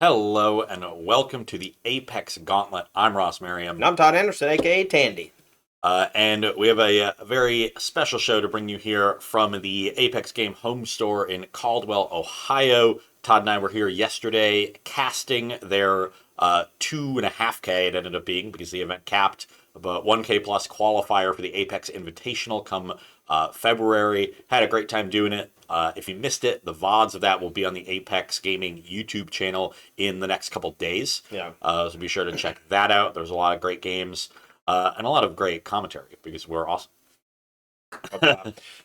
Hello and welcome to the Apex Gauntlet. I'm Ross Merriam. And I'm Todd Anderson, aka Tandy. And we have a very special show to bring you here from the Apex Game home store in Caldwell, Ohio. Todd and I were here yesterday casting their 2.5K, it ended up being, because the event capped, but 1K plus qualifier for the Apex Invitational come February. Had a great time doing it. If you missed it, the VODs of that will be on the Apex Gaming YouTube channel in the next couple days. Yeah. So be sure to check that out. There's a lot of great games and a lot of great commentary because we're awesome.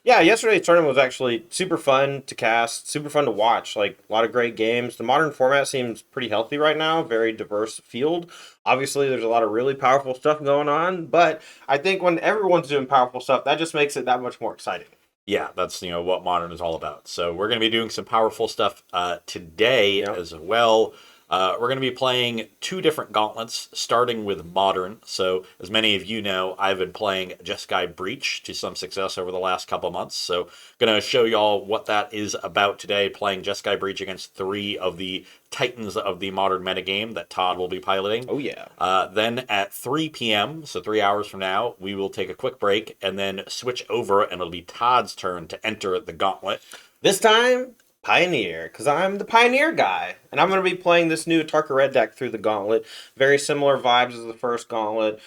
Yeah, yesterday's tournament was actually super fun to cast, super fun to watch. Like, a lot of great games. The modern format seems pretty healthy right now, very diverse field. Obviously, there's a lot of really powerful stuff going on, but I think when everyone's doing powerful stuff, that just makes it that much more exciting. Yeah, that's what modern is all about. So we're going to be doing some powerful stuff today as well. We're going to be playing two different gauntlets, starting with modern. So, as many of you know, I've been playing Jeskai Breach to some success over the last couple months. So, going to show y'all what that is about today, playing Jeskai Breach against three of the titans of the modern metagame that Todd will be piloting. Oh, yeah. Then at 3 p.m., so 3 hours from now, we will take a quick break and then switch over, and it'll be Todd's turn to enter the gauntlet. This time, Pioneer, because I'm the Pioneer guy, and I'm going to be playing this new Atarka Red deck through the Gauntlet. Very similar vibes as the first Gauntlet.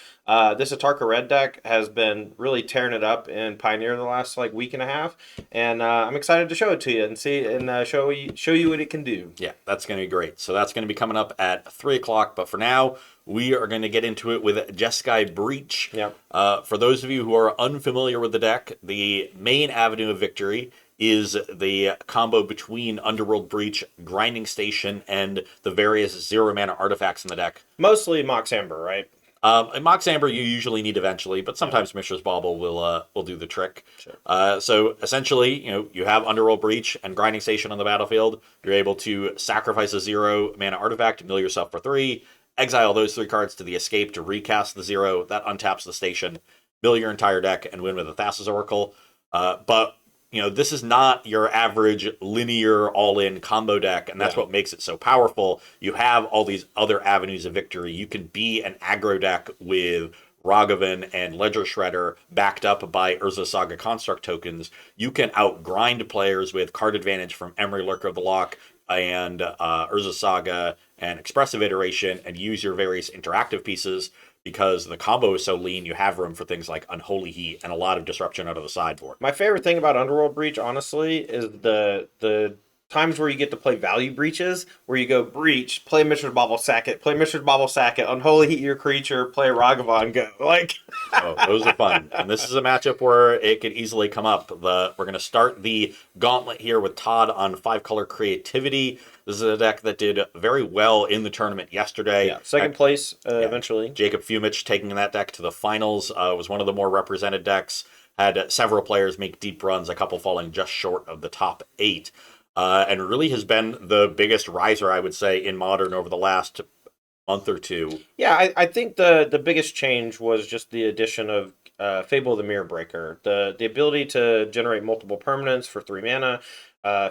This Atarka Red deck has been really tearing it up in Pioneer the last week and a half, and I'm excited to show it to you and see and show you what it can do. Yeah, that's going to be great. So that's going to be coming up at 3 o'clock, but for now, we are going to get into it with Jeskai Breach. Yep. For those of you who are unfamiliar with the deck, the main avenue of victory is the combo between Underworld Breach, Grinding Station, and the various zero-mana artifacts in the deck. Mostly Mox Amber, right? And Mox Amber you usually need eventually, but sometimes Mishra's Bauble will do the trick. Sure. So essentially, you have Underworld Breach and Grinding Station on the battlefield. You're able to sacrifice a 0-mana artifact, mill yourself for 3, exile those 3 cards to the escape to recast the 0. That untaps the station, mill your entire deck, and win with a Thassa's Oracle. But this is not your average linear all-in combo deck, and that's what makes it so powerful. You have all these other avenues of victory. You can be an aggro deck with Ragavan and Ledger Shredder backed up by Urza Saga Construct tokens. You can outgrind players with card advantage from Emery Lurker of the Lock and Urza Saga and Expressive Iteration and use your various interactive pieces. Because the combo is so lean, you have room for things like Unholy Heat and a lot of disruption out of the sideboard. My favorite thing about Underworld Breach, honestly, is the times where you get to play value breaches, where you go breach, play Mishra's Bauble, sack it, play Mishra's Bauble, sack it, Unholy Heat your creature, play Ragavan, go. Oh, those are fun. And this is a matchup where it could easily come up. We're going to start the gauntlet here with Todd on 5-color creativity. This is a deck that did very well in the tournament yesterday. Yeah, second place eventually. Jacob Fumich taking that deck to the finals was one of the more represented decks. Had several players make deep runs, a couple falling just short of the top 8. And really has been the biggest riser, I would say, in Modern over the last month or two. Yeah, I think the biggest change was just the addition of Fable of the Mirror Breaker. The ability to generate multiple permanents for 3 mana,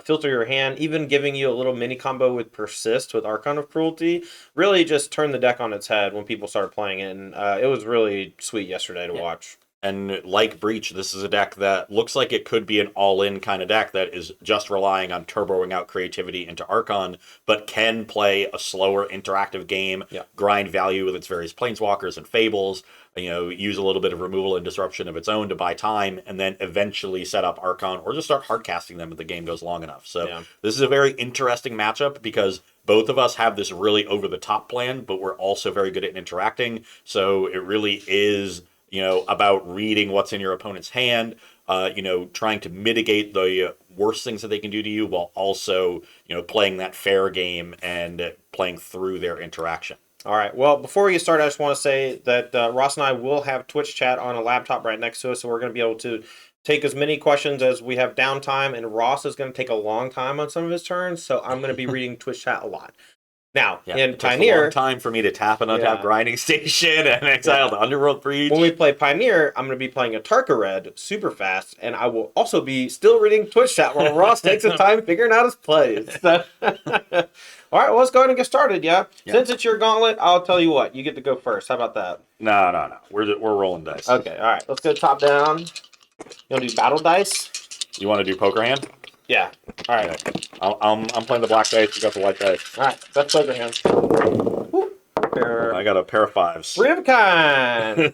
filter your hand, even giving you a little mini combo with Persist with Archon of Cruelty, really just turned the deck on its head when people started playing it, and it was really sweet yesterday to watch. And like Breach, this is a deck that looks like it could be an all-in kind of deck that is just relying on turboing out creativity into Archon, but can play a slower interactive game, grind value with its various planeswalkers and fables, use a little bit of removal and disruption of its own to buy time, and then eventually set up Archon or just start hardcasting them if the game goes long enough. So this is a very interesting matchup because both of us have this really over-the-top plan, but we're also very good at interacting. So it really is about reading what's in your opponent's hand, trying to mitigate the worst things that they can do to you while also, playing that fair game and playing through their interaction. All right. Well, before we get started, I just want to say that Ross and I will have Twitch chat on a laptop right next to us, so we're going to be able to take as many questions as we have downtime, and Ross is going to take a long time on some of his turns, so I'm going to be reading Twitch chat a lot. Now, Yeah, in it takes a long Pioneer, time for me to tap an untap Yeah. grinding station and exile the Underworld Breach. when we play Pioneer, I'm going to be playing a Tarka Red super fast, and I will also be still reading Twitch chat while Ross takes his time figuring out his plays. So, all right, well, let's go ahead and get started, yeah? Since it's your gauntlet, I'll tell you what, you get to go first. How about that? No. We're rolling dice. Okay, all right, let's go top down. You want to do battle dice? You want to do poker hand? Yeah. All right. Okay. I'm playing the black dice. You got the white dice. All right, that's poker hand. I got a pair of 5s. 3 of a kind.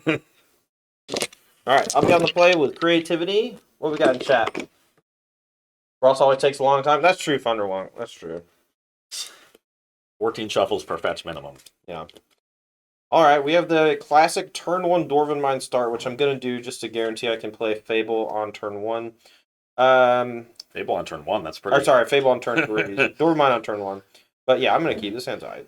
All right, I'll be on the play with creativity. What we got in chat? Ross always takes a long time. That's true, Thunderwonk. That's true. 14 shuffles per fetch minimum. Yeah. All right, we have the classic turn 1 Dwarven Mine start, which I'm going to do just to guarantee I can play Fable on turn 1. Fable on turn 1, that's pretty... Or sorry, Fable on turn 3. Dwarven Mine on turn 1. But yeah, I'm going to keep this hand's all right.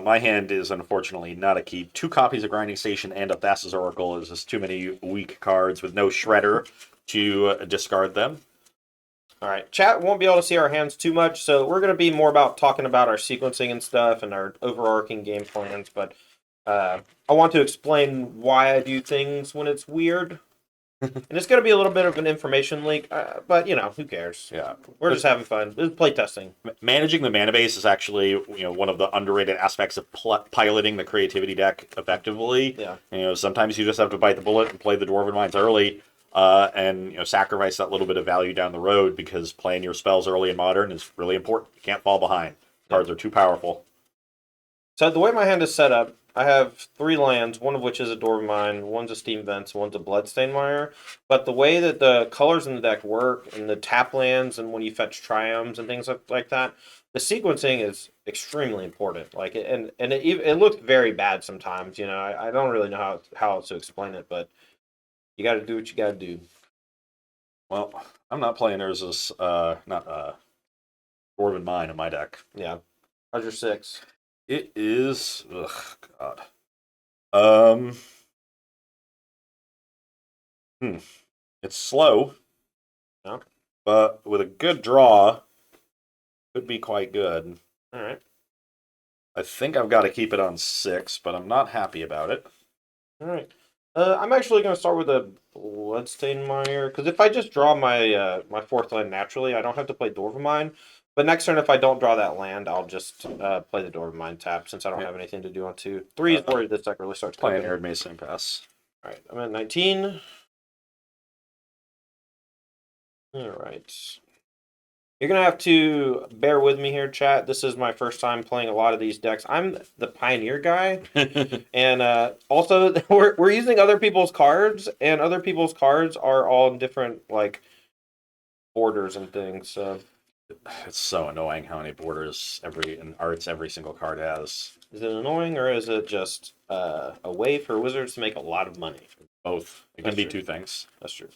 My hand is unfortunately not a keep. 2 copies of Grinding Station and a Thassa's Oracle is just too many weak cards with no Shredder to discard them. All right, chat won't be able to see our hands too much, so we're going to be more about talking about our sequencing and stuff and our overarching game plans, but I want to explain why I do things when it's weird. And it's going to be a little bit of an information leak, but, you know, who cares? Yeah. We're just having fun. This is play testing. Managing the mana base is actually, one of the underrated aspects of piloting the creativity deck effectively. Yeah. Sometimes you just have to bite the bullet and play the Dwarven Mines early, and sacrifice that little bit of value down the road, because playing your spells early in Modern is really important. You can't fall behind. Cards are too powerful. So the way my hand is set up, I have 3 lands, one of which is a Dwarven Mine, one's a Steam Vents, one's a Bloodstained Mire. But the way that the colors in the deck work, and the tap lands, and when you fetch Triomes and things like that, the sequencing is extremely important. Like, it looks very bad sometimes. I don't really know how else to explain it, but you got to do what you got to do. Well, I'm not playing Urza's Dwarven Mine in my deck. Yeah. How's your 6? It is... Ugh, God. It's slow. Yeah. But with a good draw, could be quite good. All right. I think I've got to keep it on 6, but I'm not happy about it. All right. I'm actually going to start with a Bloodstained Mire, because if I just draw my my 4th land naturally, I don't have to play Dwarven Mine. But next turn, if I don't draw that land, I'll just play the Dwarven Mine tap, since I don't have anything to do on 2. 3 is where this deck really starts Playing clicking. Arid Mason Pass. All right, I'm at 19. All right. You're going to have to bear with me here, chat. This is my first time playing a lot of these decks. I'm the Pioneer guy. And also, we're using other people's cards, and other people's cards are all in different, borders and things. So It's so annoying how many borders every single card has. is it annoying, or is it just a way for Wizards to make a lot of money? Both. It can be 2 things. That's true.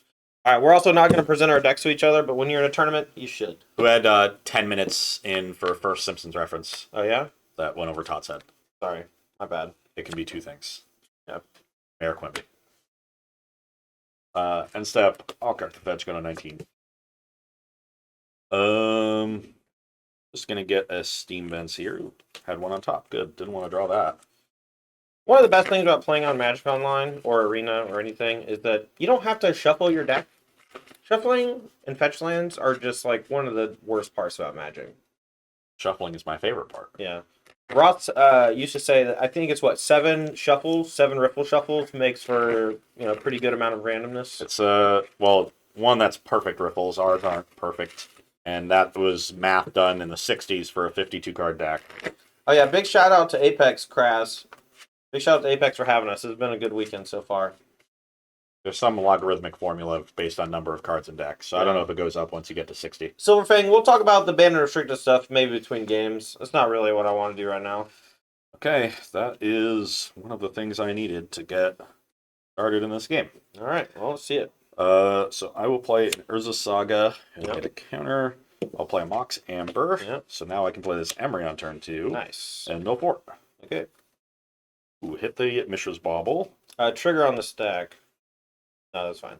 All right, we're also not going to present our decks to each other, but when you're in a tournament, you should. Who had 10 minutes in for first Simpsons reference? Oh, yeah? That went over Todd's head. Sorry, my bad. It can be 2 things. Yep. Mayor Quimby. End step, I'll crack the fetch, go to 19. Just gonna get a Steam Vents here. Had one on top. Good. Didn't want to draw that. One of the best things about playing on Magic Online or Arena or anything is that you don't have to shuffle your deck. Shuffling and fetch lands are just one of the worst parts about Magic. Shuffling is my favorite part. Yeah. Roth used to say that I think it's 7 riffle shuffles makes for a pretty good amount of randomness. It's one that's perfect riffles. Ours aren't perfect, and that was math done in the 60s for a 52 card deck. Oh yeah, big shout out to Apex Kraz. Big shout out to Apex for having us. It's been a good weekend so far. There's some logarithmic formula based on number of cards in decks, so I don't know if it goes up once you get to 60. Silverfang, we'll talk about the banned and restricted stuff maybe between games. That's not really what I want to do right now. Okay, that is one of the things I needed to get started in this game. All right, well, let's see it. So I will play an Urza Saga and Yep. get a counter. I'll play a Mox Amber. Yep. So now I can play this Emery on turn 2. Nice. And no port. Okay. Ooh, hit the Mishra's Bauble. Trigger on the stack. No, that's fine.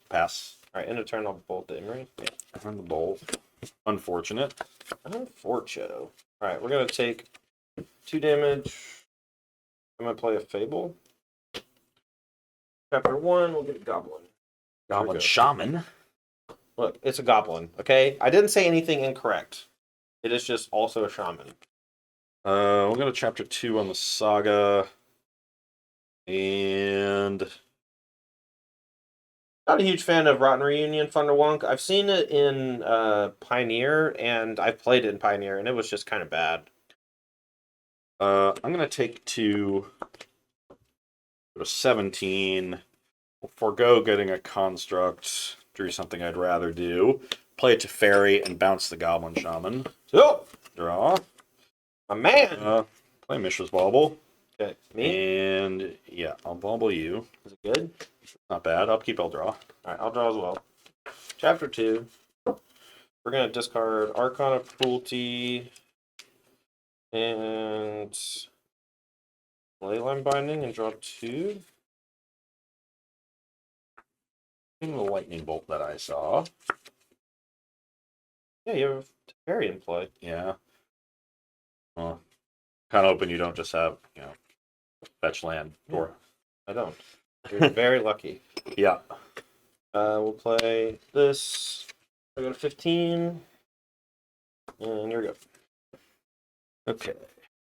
Pass. All right, end of turn, I'll bolt the Emery. Yeah, and the bowl. Unfortunate. Unfortunate. All right, we're going to take 2 damage. I'm going to play a Fable. Chapter 1, we'll get a Goblin. Goblin Shaman. Look, it's a Goblin, okay? I didn't say anything incorrect. It is just also a Shaman. We'll go to chapter 2 on the saga. And Not a huge fan of Rotten Reunion Thunderwonk. I've seen it in Pioneer, and I've played it in Pioneer, and it was just kind of bad. I'm going to take 2, go to 17. We'll forego getting a construct. Do something I'd rather do. Play it to Fairy and bounce the Goblin Shaman. So, Draw. my man! Play Mishra's Bauble. Okay, me? And, yeah, I'll bauble you. Is it good? Not bad. Upkeep, I'll draw. Alright, I'll draw as well. Chapter 2. We're going to discard Archon of Cruelty and Leyline Binding and draw 2. The lightning bolt that I saw. Yeah, you have Fairy in play. Yeah. Well, kind of hoping you don't just have, fetch land. Or I don't. You're very lucky. yeah. We'll play this. I go to 15. And here we go. Okay.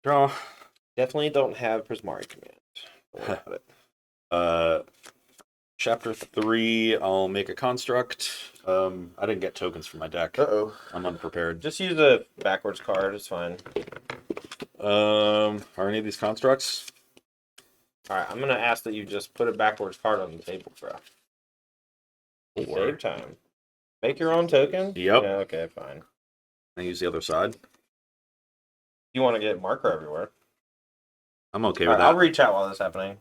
Draw. Definitely don't have Prismari Command. Don't worry about it. Chapter 3, I'll make a construct. I didn't get tokens for my deck. Uh-oh. I'm unprepared. Just use a backwards card. It's fine. Are any of these constructs? Alright, I'm going to ask that you just put a backwards card on the table, bro. Save time. Make your own token? Yep. Yeah, okay, fine. I use the other side. You want to get marker everywhere. I'm okay with that. I'll reach out while this is happening.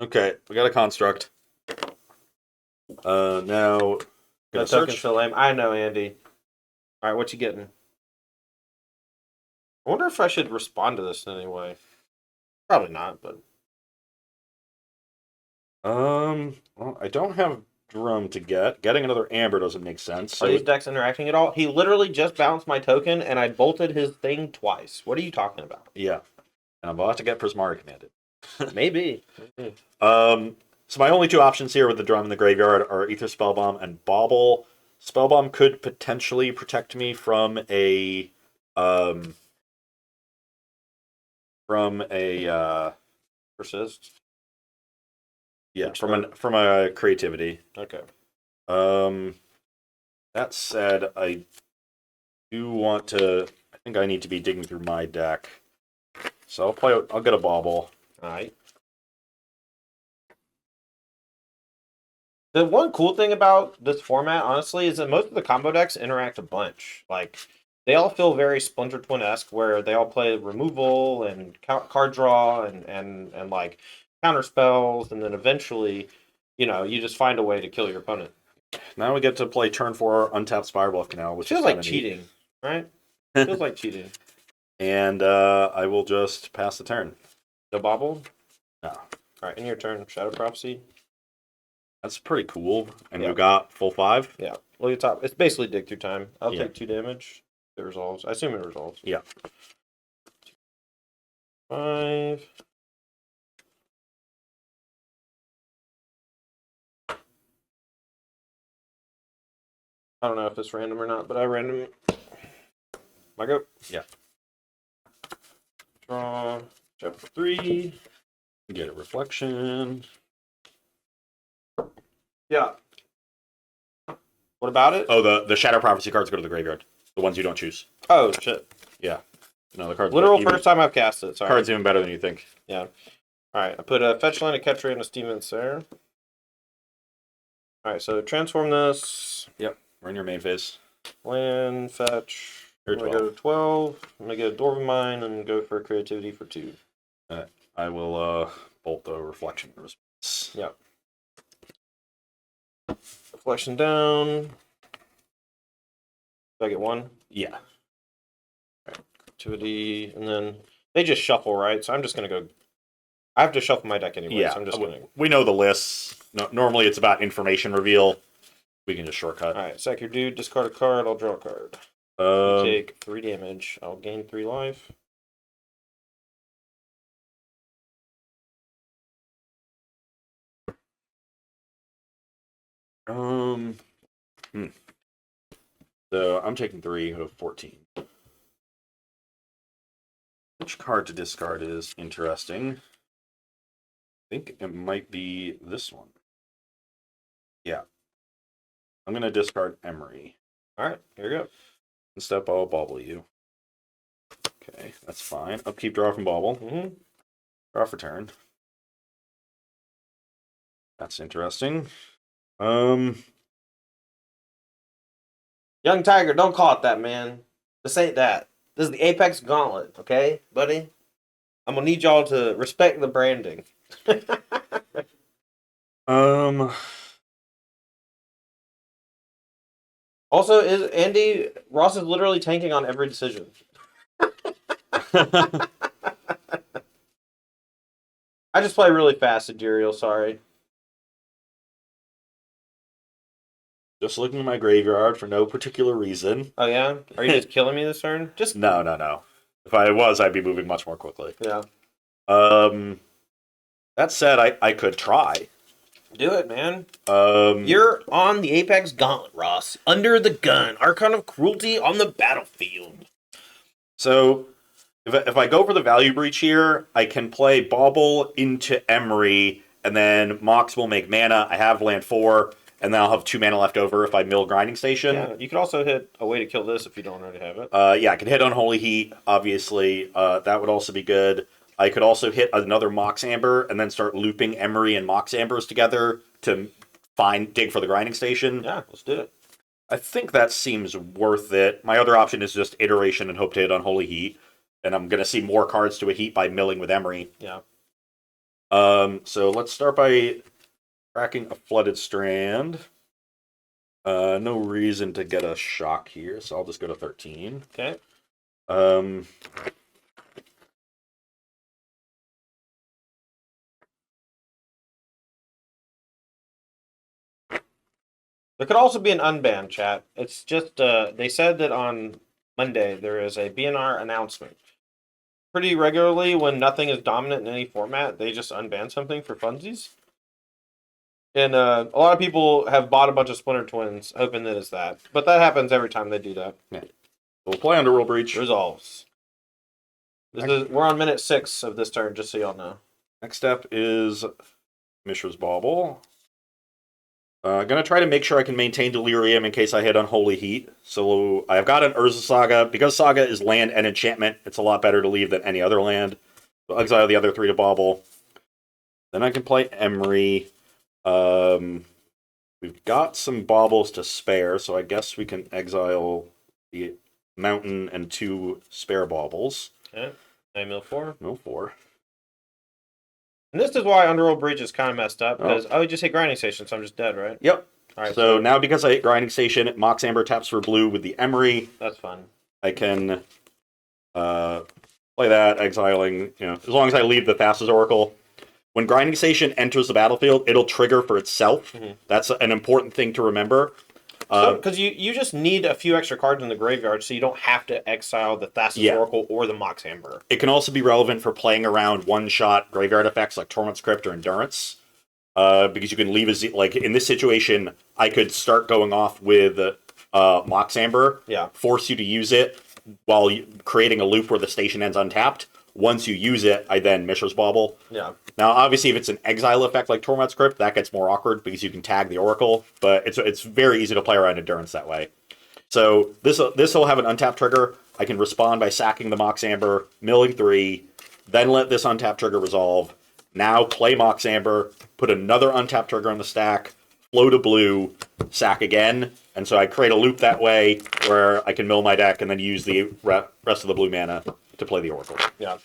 Okay, we got a construct. Now, The gonna token's search. so lame. I know, Andy. Alright, what you getting? I wonder if I should respond to this in any way. Probably not, but... Well, I don't have Drum to get. Getting another Amber doesn't make sense. Are So these decks interacting at all? He literally just bounced my token, and I bolted his thing twice. What are you talking about? yeah, and I'm about to get Prismari commanded. Maybe. So my only 2 options here with the Drum in the graveyard are Ether Spellbomb and Bauble. Spellbomb could potentially protect me from a Persist. yeah, from a creativity. Okay. That said, I do want to. I think I need to be digging through my deck, so I'll get a Bauble. Alright. The one cool thing about this format, honestly, is that most of the combo decks interact a bunch. Like, they all feel very Splinter Twin-esque, where they all play removal and card draw and like counter spells, and then eventually, you just find a way to kill your opponent. Now we get to play turn 4 untapped Spirebluff Canal, which Feels is like kinda neat. cheating, right? Feels like cheating. And I will just pass the turn. The bobble. No. All right, in your turn, Shadow Prophecy. That's pretty cool. And Yeah. we've got full 5. Yeah, look at the top. It's basically dig through time. I'll Yeah. take 2 damage. It resolves. I assume it resolves. Yeah. 5. I don't know if it's random or not, but I random. I go. Yeah. Draw. Chapter 3. Get a reflection. Yeah. What about it? Oh, the Shadow Prophecy cards go to the graveyard. The ones you don't choose. Oh, shit. Yeah. No, the cards. Literal first time I've cast it. Sorry. Card's even better than you think. Yeah. Alright, I put a fetch land, a catcher, and a Steamens there. Alright, so transform this. Yep. We're in your main phase. Land, fetch. You're I'm going to go to 12. I'm going to get a Dwarven Mine and go for creativity for 2. I will bolt the reflection response. Yep. Reflection down. Do I get 1? Yeah. Creativity, and then they just shuffle, right? So I'm just going to go. I have to shuffle my deck anyway, Yeah. so I'm just going to. We know the lists. No, normally it's about information reveal. We can just shortcut. Alright, sack your dude, discard a card, I'll draw a card. You take 3 damage. I'll gain 3 life. So I'm taking 3 of 14. Which card to discard is interesting. I think it might be this one. Yeah. I'm going to discard Emery. Alright, here we go. Step, I'll bobble you. Okay, that's fine. Upkeep, draw from bobble. Draw for turn. That's interesting. Young Tiger, don't call it that, man. This ain't that. This is the Apex Gauntlet, okay, buddy? I'm gonna need y'all to respect the branding. Also, Ross is literally tanking on every decision. I just play really fast, Adirial, sorry. Just looking at my graveyard for no particular reason. Oh yeah? Are you just killing me this turn? Just No. If I was, I'd be moving much more quickly. Yeah. That said, I could try. Do it, man. You're on the Apex Gauntlet, Ross. Under the gun. Archon of Cruelty on the battlefield. So, if I go for the value breach here, I can play Bauble into Emery, and then Mox will make mana. I have land 4, and then I'll have 2 mana left over if I mill Grinding Station. Yeah, you could also hit a way to kill this if you don't already have it. Yeah, I could hit Unholy Heat, obviously. That would also be good. I could also hit another Mox Amber and then start looping Emery and Mox Ambers together to dig for the Grinding Station. Yeah, let's do it. I think that seems worth it. My other option is just Iteration and hope to hit Unholy Heat. And I'm going to see more cards to a Heat by milling with Emery. Yeah. So let's start by cracking a Flooded Strand. No reason to get a shock here, so I'll just go to 13. Okay. There could also be an unban, chat. It's just, they said that on Monday there is a BNR announcement. Pretty regularly, when nothing is dominant in any format, they just unban something for funsies. And a lot of people have bought a bunch of Splinter Twins, hoping that it's that. But that happens every time they do that. Yeah. We'll play Underworld Breach. Resolves. We're on minute 6 of this turn, just so y'all know. Next step is Mishra's Bauble. Gonna try to make sure I can maintain Delirium in case I hit Unholy Heat. So I've got an Urza Saga. Because Saga is land and enchantment, it's a lot better to leave than any other land. So exile the other 3 to Bauble. Then I can play Emery. We've got some Baubles to spare, so I guess we can exile the Mountain and 2 spare Baubles. Okay. I mill 4. Mill 4. And this is why Underworld Breach is kind of messed up, because I just hit Grinding Station, so I'm just dead, right? Yep. All right. So now because I hit Grinding Station, Mox Amber taps for blue with the Emery. That's fun. I can play that, exiling, as long as I leave the Thassa's Oracle. When Grinding Station enters the battlefield, it'll trigger for itself. Mm-hmm. That's an important thing to remember. Because you just need a few extra cards in the graveyard, so you don't have to exile the Thassa's Oracle or the Mox Amber. It can also be relevant for playing around one-shot graveyard effects like Torment's Crypt or Endurance. Because you can leave like in this situation, I could start going off with Mox Amber, force you to use it while creating a loop where the station ends untapped. Once you use it, I then Mishra's Bauble. Yeah. Now, obviously, if it's an exile effect like Torment's Crypt, that gets more awkward because you can tag the Oracle, but it's very easy to play around Endurance that way. So this will have an untap trigger. I can respond by sacking the Mox Amber, milling 3, then let this untap trigger resolve. Now play Mox Amber, put another untap trigger on the stack, float a blue, sack again, and so I create a loop that way where I can mill my deck and then use the rest of the blue mana to play the Oracle. Yeah.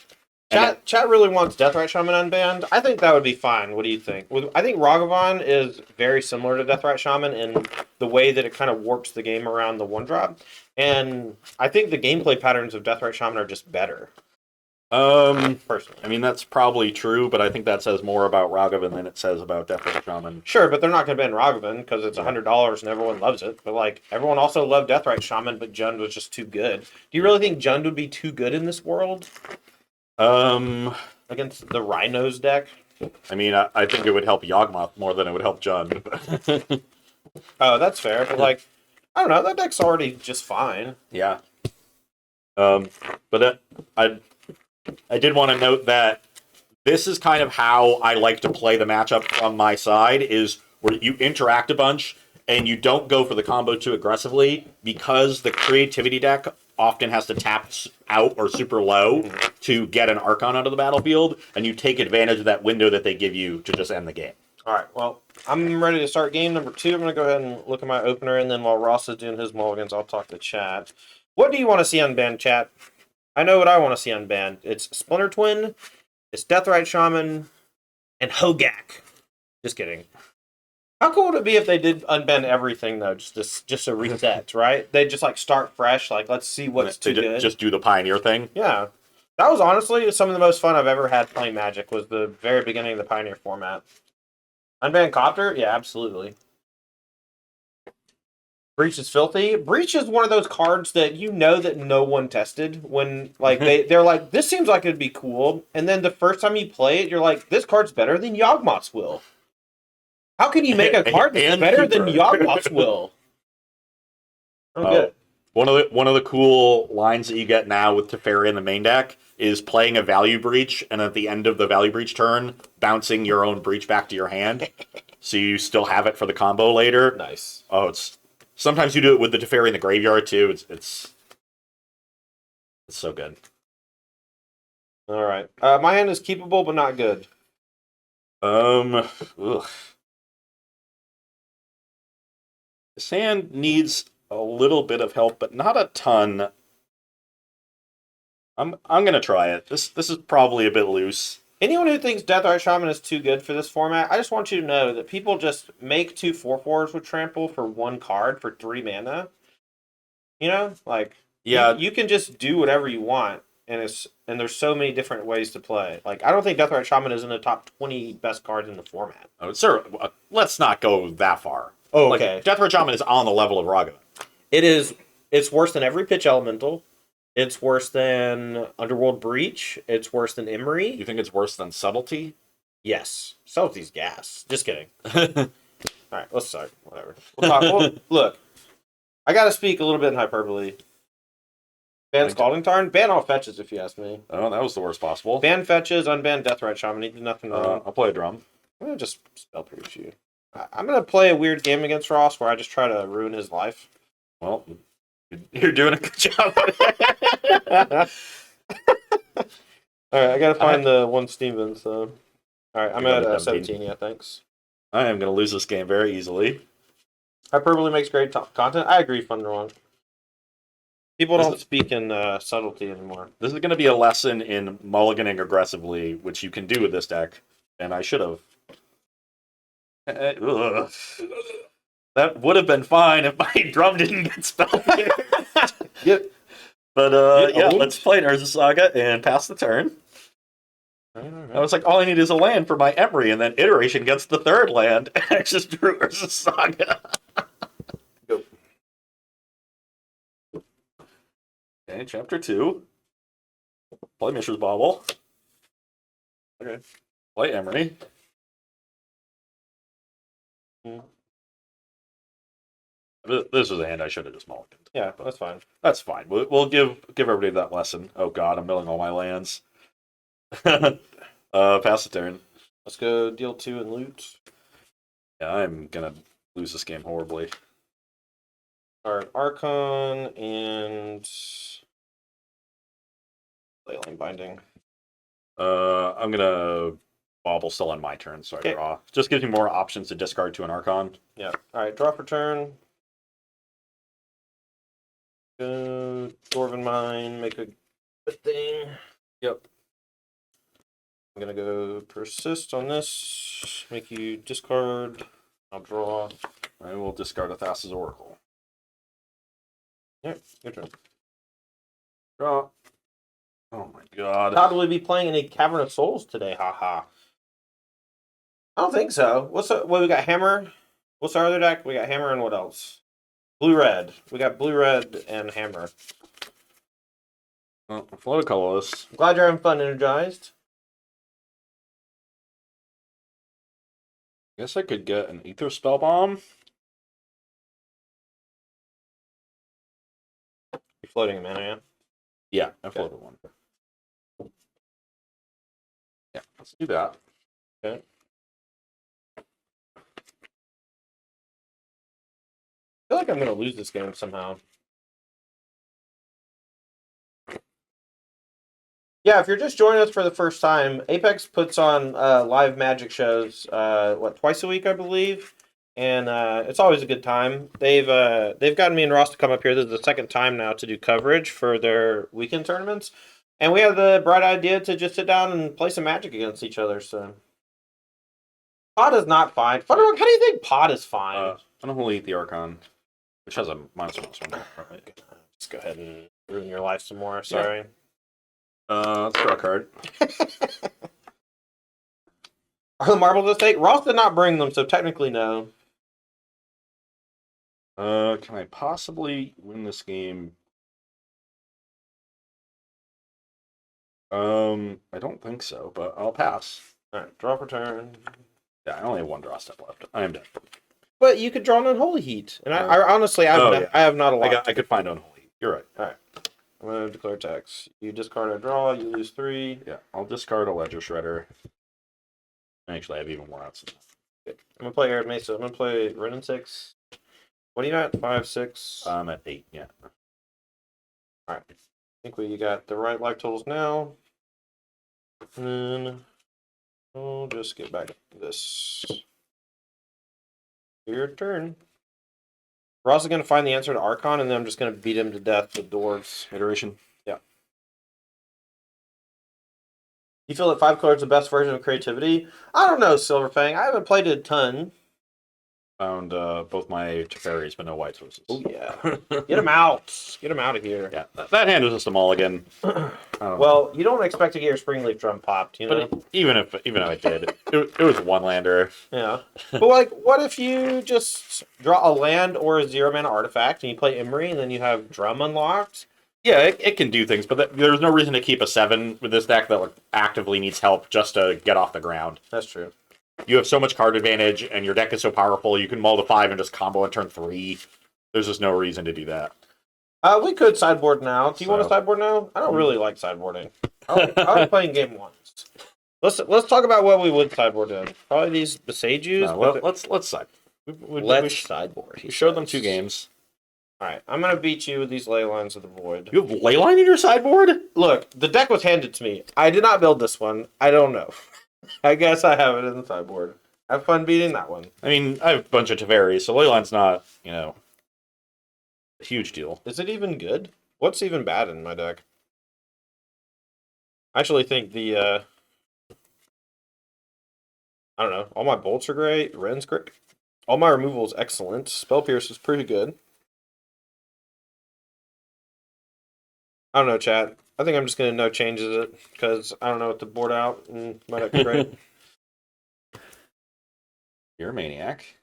Chat really wants Deathrite Shaman unbanned. I think that would be fine. What do you think? I think Ragavan is very similar to Deathrite Shaman in the way that it kind of warps the game around the 1-drop. And I think the gameplay patterns of Deathrite Shaman are just better. Personally. I mean, that's probably true, but I think that says more about Ragavan than it says about Deathray Shaman. Sure, but they're not going to ban Ragavan because it's Yeah. $100 and everyone loves it. But like everyone also loved Deathrite Shaman, but Jund was just too good. Do you really think Jund would be too good in this world against the Rhinos deck? I mean, I think it would help Yawgmoth more than it would help Jund. Oh, that's fair. But like, I don't know. That deck's already just fine. Yeah. But I did want to note that this is kind of how I like to play the matchup from my side, is where you interact a bunch and you don't go for the combo too aggressively, because the creativity deck often has to tap out or super low to get an Archon out of the battlefield, and you take advantage of that window that they give you to just end the game. All right. Well, I'm ready to start game number 2. I'm going to go ahead and look at my opener, and then while Ross is doing his mulligans, I'll talk to chat. What do you want to see unbanned, chat? I know what I want to see unbanned. It's Splinter Twin, it's Deathrite Shaman, and Hogak. Just kidding. How cool would it be if they did unban everything though, just a reset, right? They just like start fresh, like let's see what's too good. Just do the Pioneer thing. Yeah, that was honestly some of the most fun I've ever had playing Magic. Was the very beginning of the Pioneer format. Unban Copter, yeah, absolutely. Breach is filthy. Breach is one of those cards that you know that no one tested when like they're like, this seems like it'd be cool, and then the first time you play it, you're like, this card's better than Yawgmoth's Will. How can you make a card that's better than Yawgmoth's Will? I don't get it. One of the cool lines that you get now with Teferi in the main deck is playing a value breach, and at the end of the value breach turn, bouncing your own breach back to your hand, so you still have it for the combo later. Nice. Oh, it's sometimes you do it with the Teferi in the graveyard too. It's so good. All right. My hand is keepable, but not good. Ugh. This hand needs a little bit of help, but not a ton. I'm gonna try it. This is probably a bit loose. Anyone who thinks Deathrite Shaman is too good for this format, I just want you to know that people just make 2 4/4s with trample for 1 card for 3 mana. You know, like Yeah, you can just do whatever you want, and there's so many different ways to play. Like I don't think Deathrite Shaman is in the top 20 best cards in the format. sir. Let's not go that far. Oh, okay. Like, Deathrite Shaman is on the level of Ragavan. It is. It's worse than every pitch elemental. It's worse than Underworld Breach. It's worse than Emery. You think it's worse than Subtlety? Yes. Subtlety's gas. Just kidding. All right, let's start. Whatever. We'll talk. Look, I got to speak a little bit in hyperbole. Ban Scalding Tarn. Ban all fetches, if you ask me. Oh, that was the worst possible. Ban fetches. Unban Deathrite Shaman. He did nothing wrong. I'll play a drum. I'm going to just spell proof you. I'm going to play a weird game against Ross where I just try to ruin his life. Well, you're doing a good job. All right, I got to find the one Stevens. So. All right, I'm at 17. Yeah, thanks. I am going to lose this game very easily. Hyperbole makes great content. I agree, fun wrong. People don't speak in subtlety anymore. This is going to be a lesson in mulliganing aggressively, which you can do with this deck, and I should have. That would have been fine if my drum didn't get spelled. Yep. But yeah, let's play Urza Saga and pass the turn. All right. I was like, all I need is a land for my Emery, and then iteration gets the 3rd land, and I just drew Urza Saga. Go. Okay, chapter 2. Play Mishra's Bauble. Okay. Play Emery. This was a hand I should have just mulliganed. Yeah, that's fine. That's fine. We'll give everybody that lesson. Oh god, I'm milling all my lands. Pass the turn. Let's go deal 2 and loot. Yeah, I'm gonna lose this game horribly. Card Archon and Leyline Binding. I'm gonna bauble still on my turn, so I draw. Just gives me more options to discard to an Archon. Yeah. All right, draw for turn. Go Dwarven Mine, make a good thing. Yep. I'm gonna go persist on this. Make you discard. I'll draw. I will discard a Thassa's Oracle. Yep, your turn. Draw. Oh my god. Todd, will we be playing any Cavern of Souls today? Haha. I don't think so. What we got? Hammer. What's our other deck? We got Hammer and what else? Blue red. We got blue red and Hammer. Well, flow colorless. Glad you're having fun, Energized. Guess I could get an Ether Spell Bomb. You're floating a mana, yeah? Yeah, I floated one. Yeah, let's do that. Okay. I feel like I'm going to lose this game somehow. Yeah, if you're just joining us for the first time, Apex puts on live Magic shows, twice a week, I believe, and it's always a good time. They've gotten me and Ross to come up here. This is the second time now to do coverage for their weekend tournaments, and we have the bright idea to just sit down and play some Magic against each other. So, Pod is not fine. How do you think Pod is fine? Unholy Eat the Archon, which has a monster. Right? Just go ahead and ruin your life some more. Sorry. Yeah. Let's draw a card. Are the marbles at stake? Ross did not bring them, so technically no. Can I possibly win this game? I don't think so, but I'll pass. Alright, draw for turn. Yeah, I only have one draw step left. I am dead. But you could draw an Unholy Heat. And I honestly, I have not a lot. I could find Unholy. You're right. Alright. I'm going to declare tax. You discard a draw, you lose 3. Yeah, I'll discard a Ledger Shredder. Actually, I have even more outs than that. I'm going to play Arid Mesa. I'm going to play Renin 6. What are you at? 5, 6? I'm at 8, yeah. Alright. I think we got the right life totals now. And then I'll just get back to this. Your turn. We're also going to find the answer to Archon, and then I'm just going to beat him to death with Dwarves. Iteration? Yeah. You feel that 5 color is the best version of creativity? I don't know, Silverfang. I haven't played it a ton. Found both my Teferis, but no white sources. Oh, yeah. Get him out. Get him out of here. Yeah, that hand was just a mulligan. Well, you don't expect to get your Springleaf Drum popped, you know? But even if I did, it was one lander. Yeah. But, like, what if you just draw a land or a 0-mana artifact, and you play Emery, and then you have Drum unlocked? Yeah, it can do things, but there's no reason to keep a 7 with this deck that actively needs help just to get off the ground. That's true. You have so much card advantage, and your deck is so powerful, you can mull to 5 and just combo on turn 3. There's just no reason to do that. We could sideboard now. Do you want to sideboard now? I don't really like sideboarding. I like playing game 1s. Let's talk about what we would sideboard in. Probably these Besagus. No, let's side. Let's sideboard. We showed them 2 games. Alright, I'm going to beat you with these Leylines of the Void. You have Leyline in your sideboard? Look, the deck was handed to me. I did not build this one. I don't know. I guess I have it in the sideboard. Have fun beating that one. I mean, I have a bunch of Teferis, so Leyline's not, a huge deal. Is it even good? What's even bad in my deck? I actually think the, I don't know. All my bolts are great. Ren's great. All my removal is excellent. Spell Pierce is pretty good. I don't know, chat. I think I'm just going to no changes it, because I don't know what to board out, and my deck's great. You're a maniac.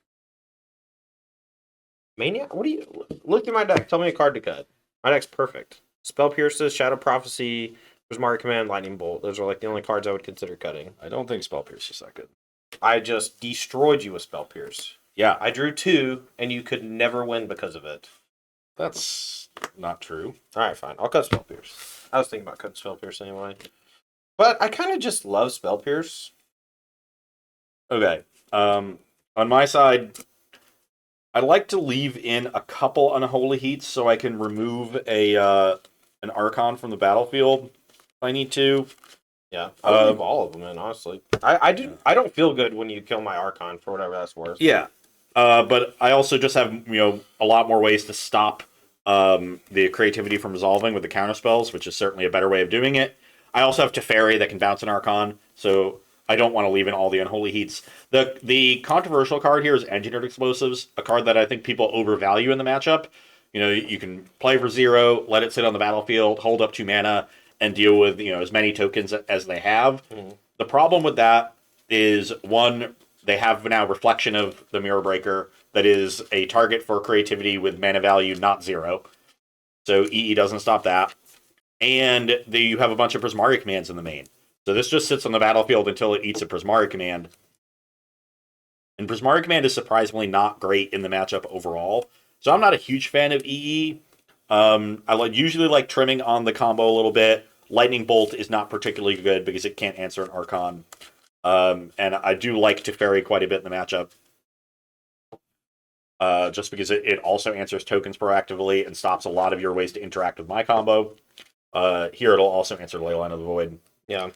Maniac? What do you... Look through my deck. Tell me a card to cut. My deck's perfect. Spell Pierces, Shadow Prophecy, Prismari Command, Lightning Bolt. Those are like the only cards I would consider cutting. I don't think Spell Pierce is that good. I just destroyed you with Spell Pierce. Yeah. I drew 2, and you could never win because of it. That's not true. Alright, fine. I'll cut Spell Pierce. I was thinking about cutting Spell Pierce anyway. But I kind of just love Spell Pierce. Okay. On my side, I like to leave in a couple Unholy Heats so I can remove an Archon from the battlefield if I need to. Yeah, I'll leave all of them in, honestly. I don't feel good when you kill my Archon, for whatever that's worth. Yeah. But I also just have, a lot more ways to stop the creativity from resolving with the counter spells, which is certainly a better way of doing it. I also have Teferi that can bounce an Archon, so I don't want to leave in all the Unholy Heats. The controversial card here is Engineered Explosives, a card that I think people overvalue in the matchup. You can play for 0, let it sit on the battlefield, hold up 2 mana, and deal with as many tokens as they have. Mhm. The problem with that is, one, they have now Reflection of the Mirror Breaker that is a target for creativity with mana value not 0. So EE doesn't stop that. And you have a bunch of Prismari commands in the main. So this just sits on the battlefield until it eats a Prismari command. And Prismari command is surprisingly not great in the matchup overall. So I'm not a huge fan of EE. I usually like trimming on the combo a little bit. Lightning Bolt is not particularly good because it can't answer an Archon. And I do like Teferi quite a bit in the matchup. Just because it also answers tokens proactively and stops a lot of your ways to interact with my combo. Here it'll also answer Leyline of the Void. Yeah.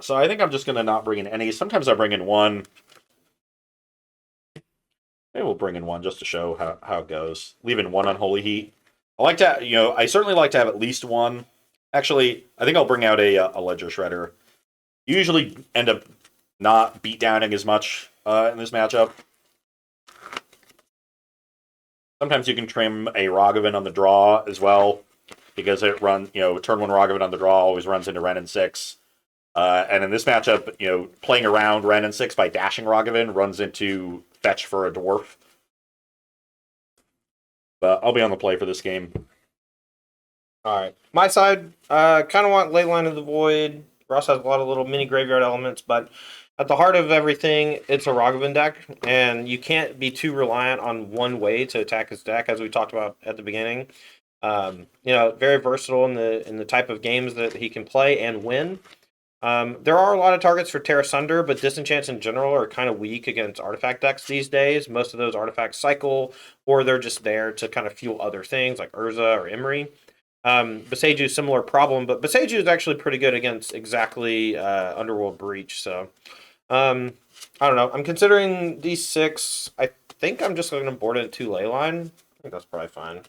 So I think I'm just going to not bring in any. Sometimes I bring in one. Maybe we'll bring in one just to show how it goes. Leaving one on Holy Heat. I like to, I certainly like to have at least one. Actually, I think I'll bring out a Ledger Shredder. You usually end up not beat downing as much in this matchup. Sometimes you can trim a Ragavan on the draw as well, because it runs, turn 1 Ragavan on the draw always runs into Ren and 6. And in this matchup, playing around Ren and 6 by dashing Ragavan runs into fetch for a dwarf. But I'll be on the play for this game. All right. My side, kind of want Leyline of the Void. Ross has a lot of little mini graveyard elements, but at the heart of everything, it's a Ragavan deck, and you can't be too reliant on one way to attack his deck, as we talked about at the beginning. Very versatile in the type of games that he can play and win. There are a lot of targets for Terra Sunder, but disenchants in general are kind of weak against artifact decks these days. Most of those artifacts cycle, or they're just there to kind of fuel other things like Urza or Imri. Boseiju, similar problem, but Boseiju is actually pretty good against exactly Underworld Breach. So, I don't know. I'm considering these 6. I think I'm just going to board it 2 Leyline. I think that's probably fine.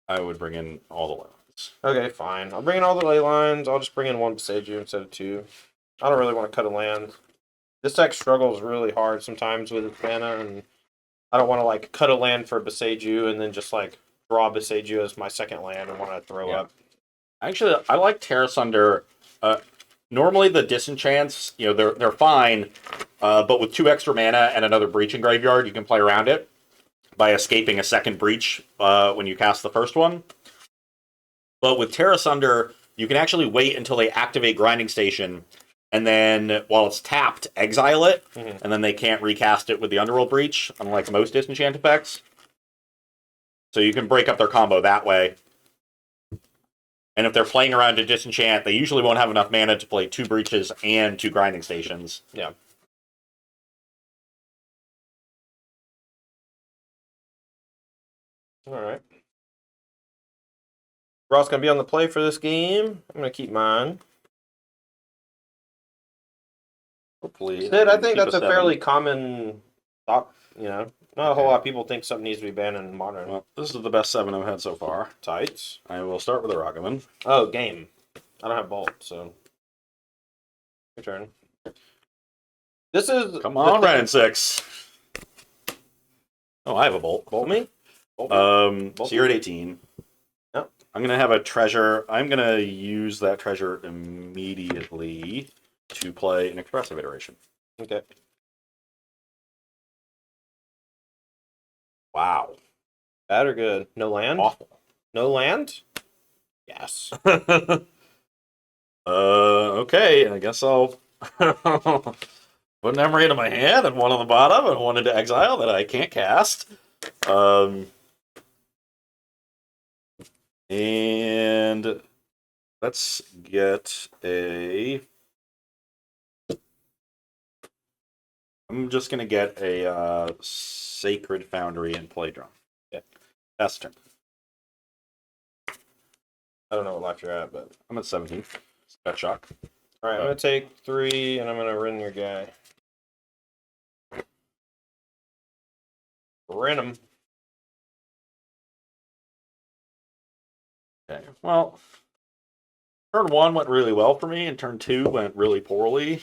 I would bring in all the Leylines. Okay, fine. I'll bring in all the Leylines. I'll just bring in 1 Boseiju instead of 2. I don't really want to cut a land. This deck struggles really hard sometimes with its mana, and I don't want to cut a land for Boseiju and then just draw Boseiju as my second land and want to throw up. Actually, I like Terra Sunder. Normally the disenchants, they're fine, but with 2 extra mana and another breach in graveyard, you can play around it by escaping a second breach when you cast the first one. But with Terra Sunder, you can actually wait until they activate Grinding Station, and then while it's tapped, exile it, and then they can't recast it with the Underworld Breach, unlike most disenchant effects. So you can break up their combo that way. And if they're playing around to disenchant, they usually won't have enough mana to play 2 breaches and 2 grinding stations. Yeah. All right. Ross going to be on the play for this game. I'm going to keep mine. Hopefully. Sid, I think that's a fairly common thought, Not a whole lot of people think something needs to be banned in Modern. Well, this is the best 7 I've had so far. Tights. I will start with a Ragavan. Oh, game. I don't have Bolt, so. Your turn. This is... Come on, Ren and 6. Oh, I have a Bolt. Bolt me? So you're at 18. Yep. I'm going to have a treasure. I'm going to use that treasure immediately to play an expressive iteration. Okay. Wow. Bad or good? No land? Awful. No land? Yes. Okay. I guess I'll put an Emery in my hand and one on the bottom and one into exile that I can't cast. And let's get a... I'm just going to get a Sacred Foundry and play drum. Yeah. That's turn. I don't know what life you're at, but... I'm at 17. Got shock. Alright, I'm going to take 3, and I'm going to run your guy. Run him. Okay, well... Turn 1 went really well for me, and turn 2 went really poorly.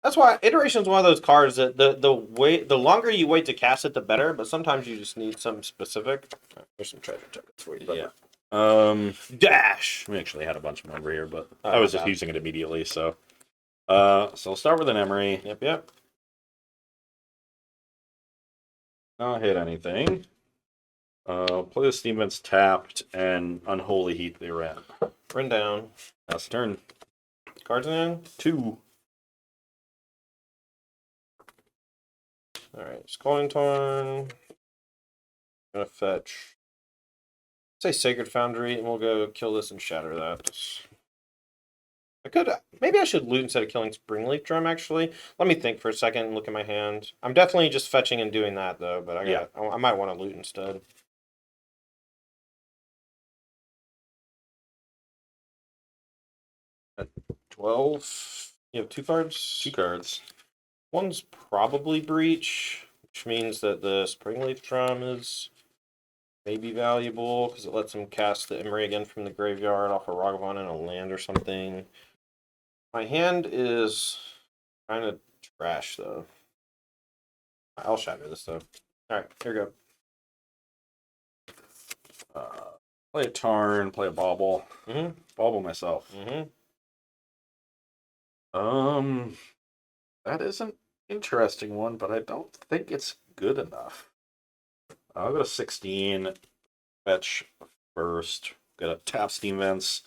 That's why Iteration is one of those cards that the longer you wait to cast it, the better. But sometimes you just need some specific. There's some treasure tokens for you. Yeah. Dash. We actually had a bunch of them over here, but Oh, I was just bad. using it immediately. So, so I'll start with an Emery. Yep. Not hit anything. Play the Steam Vents tapped and Unholy Heat the Ren. Run down. That's the turn. Cards in. 2. Alright, Scalding Tarn. Gonna fetch. Say Sacred Foundry, and we'll go kill this and shatter that. Maybe I should loot instead of killing Springleaf Drum, actually. Let me think for a second and look at my hand. I'm definitely just fetching and doing that, though, but I might want to loot instead. At 12, you have 2 cards? 2 cards. One's probably Breach, which means that the Springleaf Drum is maybe valuable, because it lets him cast the Emery again from the graveyard off a Ragavan and a land or something. My hand is kind of trash, though. I'll shatter this, though. Alright, here we go. Play a Tarn, play a Bauble. Bauble myself. That is an interesting one, but I don't think it's good enough. I'll go to 16, fetch first, get a tap Steam Vents,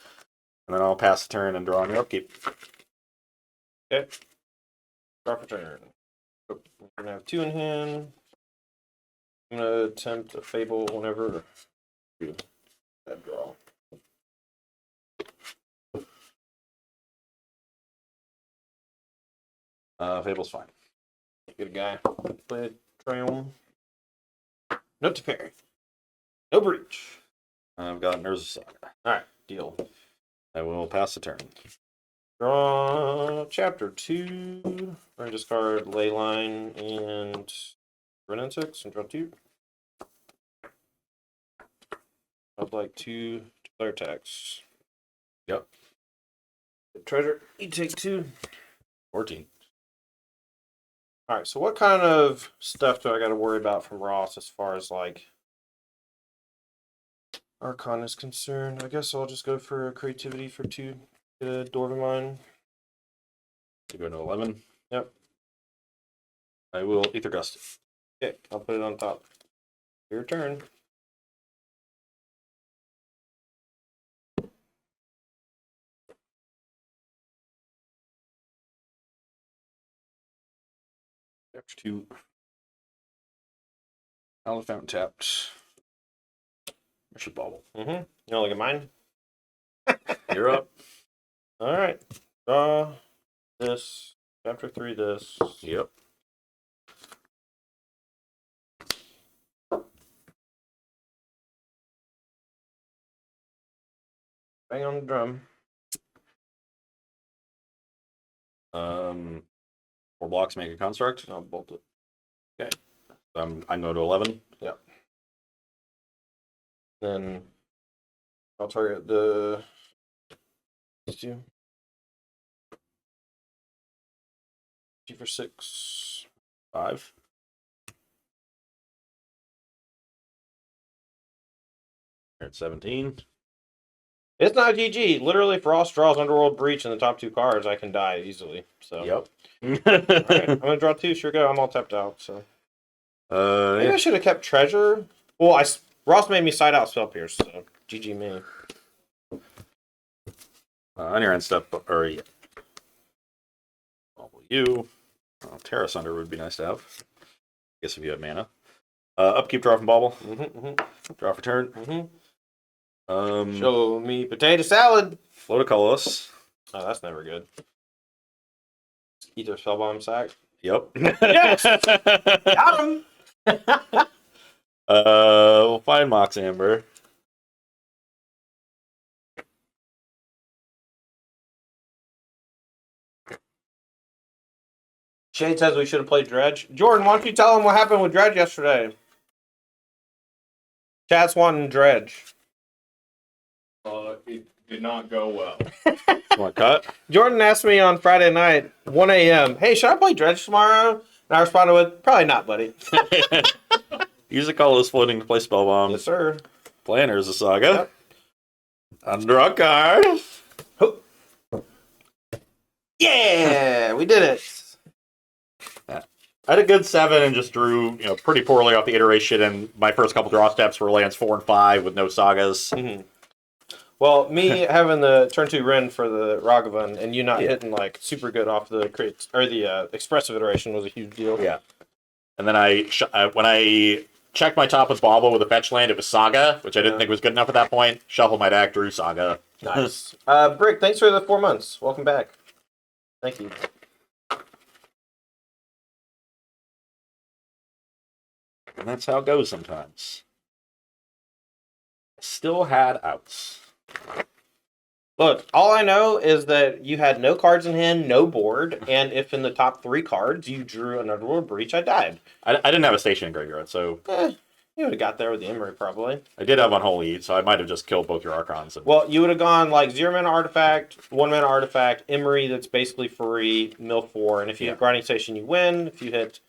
and then I'll pass the turn and draw on your upkeep. Okay. Draw for turn. We're going to have 2 in hand. I'm going to attempt a Fable whenever you that draw. Fable's fine. Good guy. Play a Triumph. Note to parry. No Breach. I've got Nurse's Saga. Alright, deal. I will pass the turn. Draw Chapter 2. We're going to discard Leyline and Renin 6 and draw 2. I'd like 2 declare attacks. Yep. Treasure, you take 2. 14. Alright, so what kind of stuff do I got to worry about from Ross as far as, like, Archon is concerned? I guess I'll just go for creativity for 2. Get a Dwarven Mine. You go to 11. Yep. I will Ether Gust. Okay, I'll put it on top. Your turn. Chapter 2. Island Fountain tapped. I should Bauble. You know, look at mine. You're up. Alright. Draw this. Chapter 3 this. Yep. Bang on the drum. 4 blocks make a construct. I'll bolt it. Okay. I can go to 11. Yep. Then I'll target the these 2. 2 for 6. 5. You're at 17. It's not GG. Literally, if Ross draws Underworld Breach in the top 2 cards, I can die easily. So Yep. Alright, I'm gonna draw 2. Sure go. I'm all tapped out. So maybe Yeah. I should have kept Treasure. Well, Ross made me side out Spell Pierce. So GG me. On your end step, or yeah. Bauble you. Terra Sunder would be nice to have. I guess if you have mana. Upkeep, draw from Bauble. Draw for turn. Show me potato salad. Float a colorless. Oh, that's never good. Ether Spellbomb sack. Yep. Yes! Got him! We'll find Mox Amber. Shade says we should have played Dredge. Jordan, why don't you tell him what happened with Dredge yesterday? Chat's wanting Dredge. It did not go well. Want cut? Jordan asked me on Friday night, 1 a.m., hey, should I play Dredge tomorrow? And I responded with, probably not, buddy. Use a colorless floating to play Spellbomb. Yes, sir. Planners a Saga. Yep. Undraw card. Oh. Yeah, we did it. I had a good 7 and just drew, pretty poorly off the iteration, and my first couple draw steps were lands 4 and 5 with no sagas. Mm-hmm. Well, me having the turn 2 Ren for the Ragavan and you not hitting like super good off the crits or the expressive iteration was a huge deal. Yeah. And then when I checked my top with Bauble with a fetch land, it was Saga, which I didn't think was good enough at that point. Shuffle my deck, drew Saga. Nice. Brick, thanks for the 4 months. Welcome back. Thank you. And that's how it goes sometimes. Still had outs. Look, all I know is that you had no cards in hand, no board, and if in the top 3 cards you drew an Underworld Breach, I died. I didn't have a station in graveyard, so... You would have got there with the Emery, probably. I did have Unholy, so I might have just killed both your Archons. Well, you would have gone like 0-mana Artifact, 1-mana Artifact, Emery that's basically free, mill 4, and if you hit Grinding Station, you win. If you hit...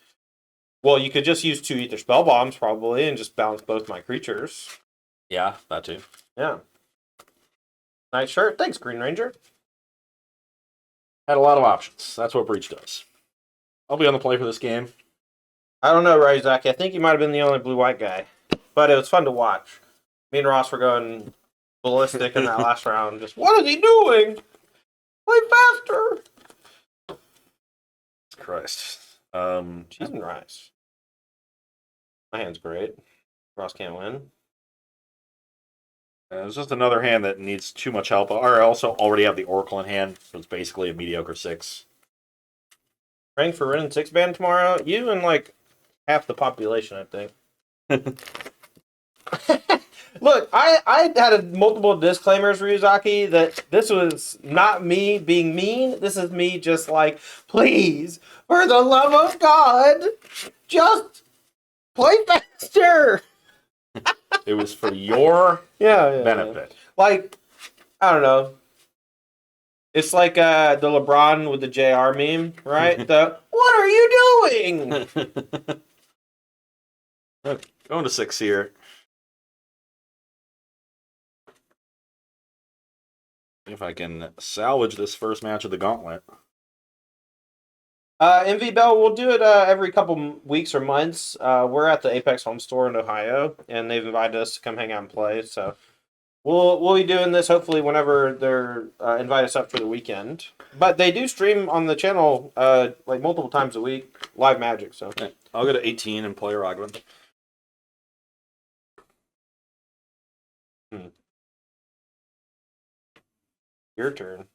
Well, you could just use 2 Ether Spell Bombs, probably, and just balance both my creatures. Yeah, that too. Yeah. Nice shirt. Thanks, Green Ranger. Had a lot of options. That's what Breach does. I'll be on the play for this game. I don't know, Ryzaki. I think you might have been the only blue-white guy. But it was fun to watch. Me and Ross were going ballistic in that last round. Just, what is he doing? Play faster! Christ. Cheese and rice. My hand's great. Ross can't win. It's just another hand that needs too much help. Or I also already have the Oracle in hand, so it's basically a mediocre 6. Praying for Ren 6 ban tomorrow? You and like half the population, I think. Look, I had multiple disclaimers, Ryuzaki, that this was not me being mean. This is me just like, please, for the love of God, just play faster. It was for your benefit. Like, I don't know. It's like the LeBron with the JR meme, right? What are you doing? Okay, going to 6 here. If I can salvage this first match of the Gauntlet. MV Bell, we'll do it every couple weeks or months. We're at the Apex Home Store in Ohio, and they've invited us to come hang out and play. So we'll be doing this hopefully whenever they're invite us up for the weekend. But they do stream on the channel like multiple times a week, live Magic. So I'll go to 18 and play Ragavan. Your turn.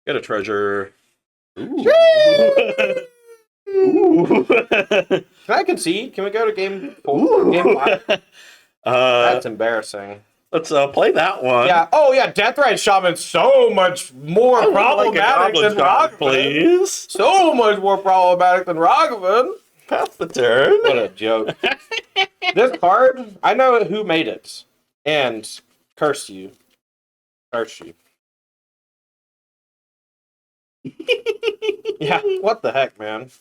Get a treasure. Ooh. Ooh. Can I concede? Can we go to game 4? Game 5? That's embarrassing. Let's play that one. Yeah. Oh, yeah. Deathrite Shaman's so much more problematic than Ragavan. Please. So much more problematic than Ragavan. Pass the turn. What a joke. This card, I know who made it. And curse you. Curse you. Yeah, what the heck, man?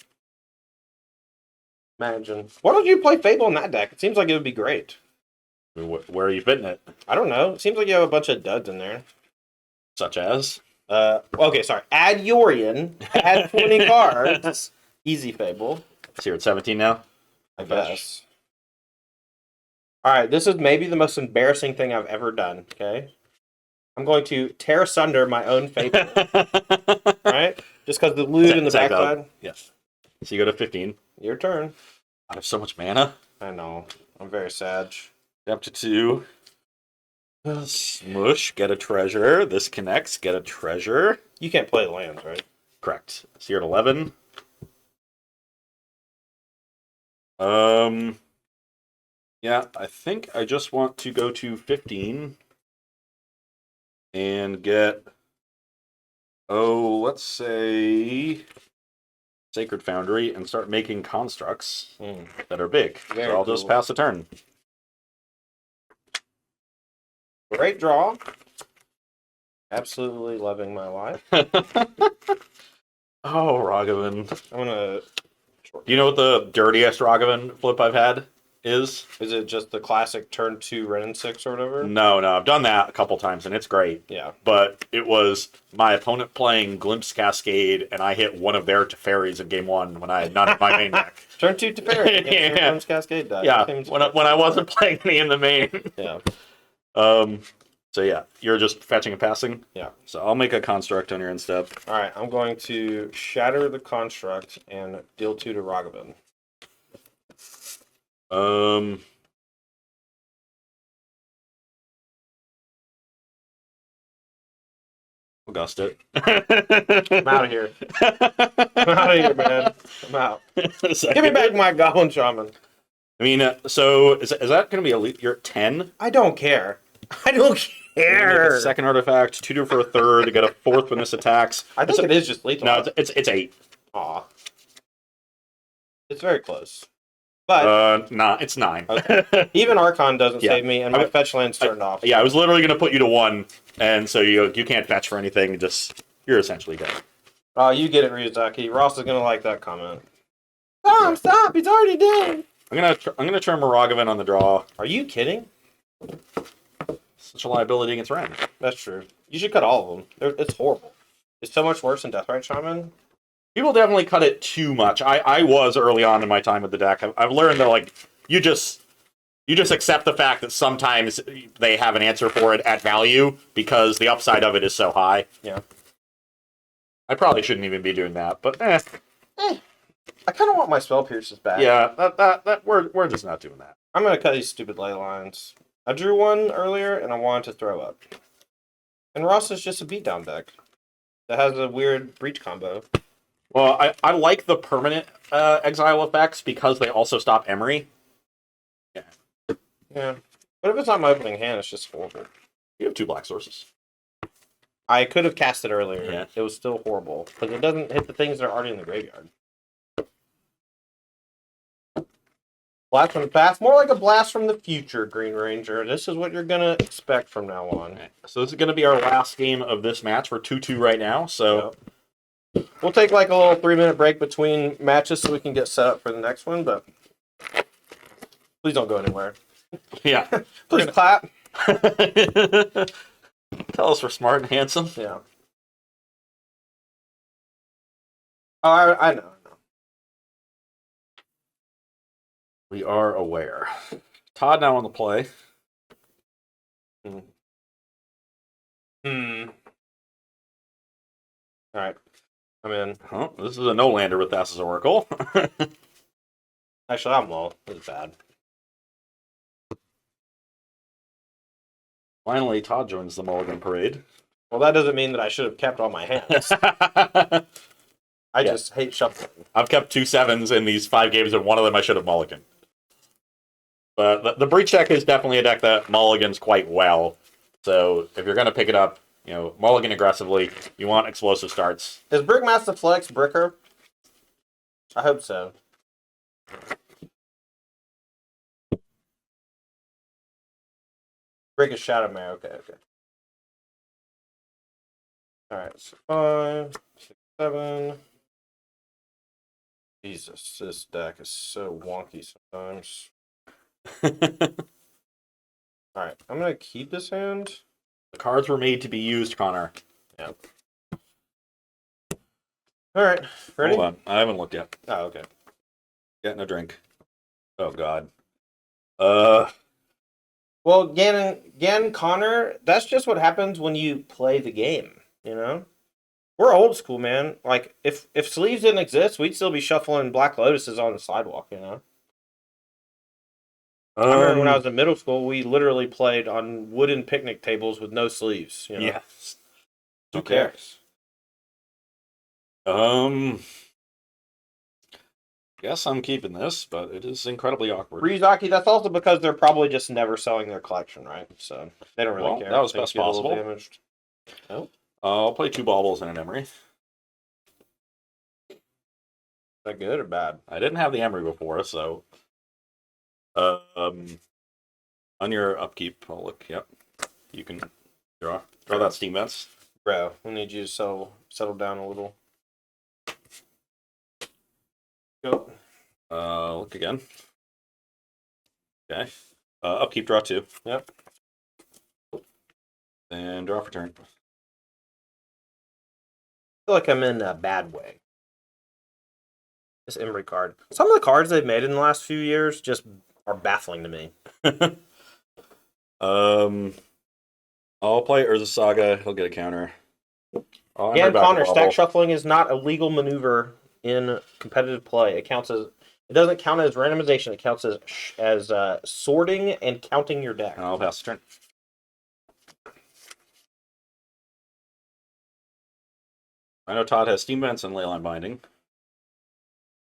Imagine. Why don't you play Fable in that deck? It seems like it would be great. Where are you fitting it? I don't know. It seems like you have a bunch of duds in there. Such as? Okay, sorry. Add Yorion. Add 20 cards. Easy Fable. So you're at 17 now? I guess. Alright, this is maybe the most embarrassing thing I've ever done, okay? I'm going to tear asunder my own Fable. Alright? Just because the loot in the backside. Yes. So you go to 15. Your turn. I have so much mana. I know. I'm very sad. Up to 2. Smush, get a treasure. This connects, get a treasure. You can't play lands, right? Correct. So you're at 11. Yeah, I think I just want to go to 15 and get, let's say Sacred Foundry and start making constructs that are big. Very so I'll just pass the turn. Great draw. Absolutely loving my life. Oh, Ragavan. I'm going to Do you know what the dirtiest Ragavan flip I've had is? Is it just the classic turn 2 Ren 6 or whatever? No, I've done that a couple times and it's great. Yeah. But it was my opponent playing Glimpse Cascade and I hit one of their Teferis in game 1 when I had none in my main deck. Turn 2 Teferi against your Glimpse Cascade deck. Yeah, when I wasn't playing any in the main. Yeah. So yeah, you're just fetching and passing? Yeah. So I'll make a construct on your end step. Alright, I'm going to shatter the construct and deal 2 to Ragavan. August it. I'm out of here. I'm out of here, man. I'm out. Give me back my Goblin Shaman. I mean, so is that going to be elite? You're at 10? I don't care. I don't care. A second artifact, 2 for a third, to get a 4th when this attacks. I think it is just lethal. No, it's 8. Aw. It's very close. But nah, it's 9. Okay. Even Archon doesn't Yeah. save me, and my fetch land's turned off. Yeah, I was literally going to put you to 1, and so you can't fetch for anything. You're essentially dead. Oh, you get it, Ryuzaki. Ross is gonna like that comment. Stop! He's already dead. I'm gonna turn Moragavan on the draw. Are you kidding? Such a liability against Ren. That's true. You should cut all of them. It's horrible. It's so much worse than Deathrite Shaman. People definitely cut it too much. I was early on in my time with the deck. I've learned that like you just accept the fact that sometimes they have an answer for it at value because the upside of it is so high. Yeah. I probably shouldn't even be doing that, but I kind of want my Spell Pierces back. yeah, that we're just not doing that. I'm gonna cut these stupid ley lines. I drew one earlier and I wanted to throw up. And Ross is just a beatdown deck that has a weird breach combo. Well, I like the permanent exile effects because they also stop Emery. Yeah. But if it's not my opening hand, it's just horrible. You have 2 black sources. I could have cast it earlier. Yeah. It was still horrible. Because it doesn't hit the things that are already in the graveyard. Blast from the past. More like a blast from the future, Green Ranger. This is what you're going to expect from now on. Right. So this is going to be our last game of this match. We're 2-2 right now, so... Yep. We'll take like a little 3-minute break between matches so we can get set up for the next one, but please don't go anywhere. Yeah. Please clap. Tell us we're smart and handsome. Yeah. Oh, I know. We are aware. Todd now on the play. Alright. I'm in. Oh, this is a no-lander with Thassa's Oracle. Actually, I'm low. This is bad. Finally, Todd joins the Mulligan parade. Well, that doesn't mean that I should have kept all my hands. I just hate shuffling. I've kept 2 7s in these 5 games, and one of them I should have mulliganed. But the Breach deck is definitely a deck that mulligans quite well. So if you're going to pick it up, mulligan aggressively. You want explosive starts. Is Brickmaster Flex Bricker? I hope so. Brick is Shadow Mare. Okay. Alright, so 5, 6, 7. Jesus, this deck is so wonky sometimes. Alright, I'm gonna keep this hand. The cards were made to be used, Connor. Yep. Alright, ready? Hold on. I haven't looked yet. Oh, okay. Getting a drink. Oh, God. Well, Gan Connor, that's just what happens when you play the game, We're old school, man. Like, if sleeves didn't exist, we'd still be shuffling Black Lotuses on the sidewalk, I remember when I was in middle school, we literally played on wooden picnic tables with no sleeves, Yeah. Who cares? Guess I'm keeping this, but it is incredibly awkward. Ryuzaki, that's also because they're probably just never selling their collection, right? So they don't really care. That was Things best get a little possible. damaged. Oh. I'll play 2 baubles and an Emery. Is that good or bad? I didn't have the Emery before, so... on your upkeep, I'll look, yep. You can draw that Steam Vents. Bro, we need you to settle down a little. Go. look again. Okay. Upkeep, draw 2. Yep. And draw for turn. I feel like I'm in a bad way. This Emery card. Some of the cards they've made in the last few years just are baffling to me. I'll play Urza Saga. He'll get a counter. Dan Connor, stack shuffling is not a legal maneuver in competitive play. It doesn't count as randomization. It counts as sorting and counting your deck. I'll pass the turn. I know Todd has Steam Vents and Leyline Binding.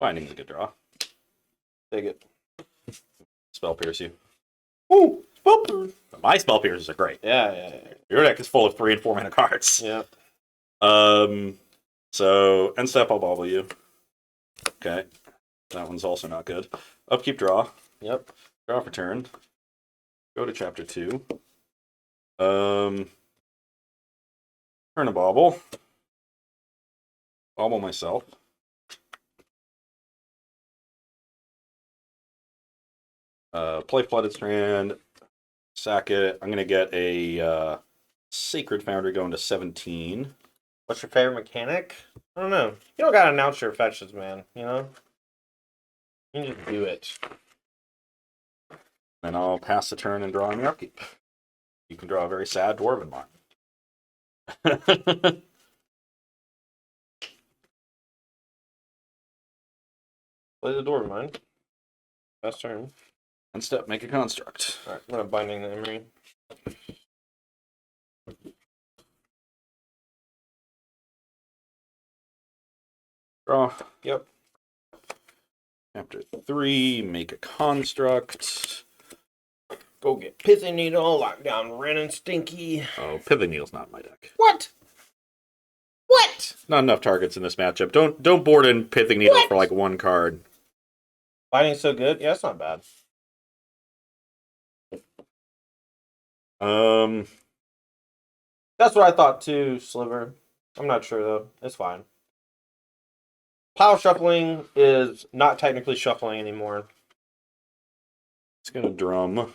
Binding is a good draw. Take it. Spell Pierce you. Ooh, Spell Pierce. My Spell Pierces are great. Yeah. Your deck is full of 3 and 4 mana cards. Yeah. So end step, I'll bobble you. Okay. That one's also not good. Upkeep, draw. Yep. Draw for turn. Go to chapter 2. Turn a bobble. Bobble myself. Play Flooded Strand. Sack it. I'm going to get a Sacred Foundry going to 17. What's your favorite mechanic? I don't know. You don't gotta announce your fetches, man. You know? You can just do it. And I'll pass the turn and draw on your upkeep. You can draw a very sad Dwarven Mark. Play the door, mine. Best turn. End step, make a construct. Alright, I'm gonna binding the Emery. Draw. Yep. Chapter 3, make a construct. Go get Pithing Needle, lock down Ren and Stinky. Oh, Pivot Needle's not in my deck. What? Not enough targets in this matchup. Don't board in Pithing Needle What? for like 1 card. Binding's so good? Yeah, it's not bad. That's what I thought too, Sliver. I'm not sure though. It's fine. Pile shuffling is not technically shuffling anymore. It's gonna drum.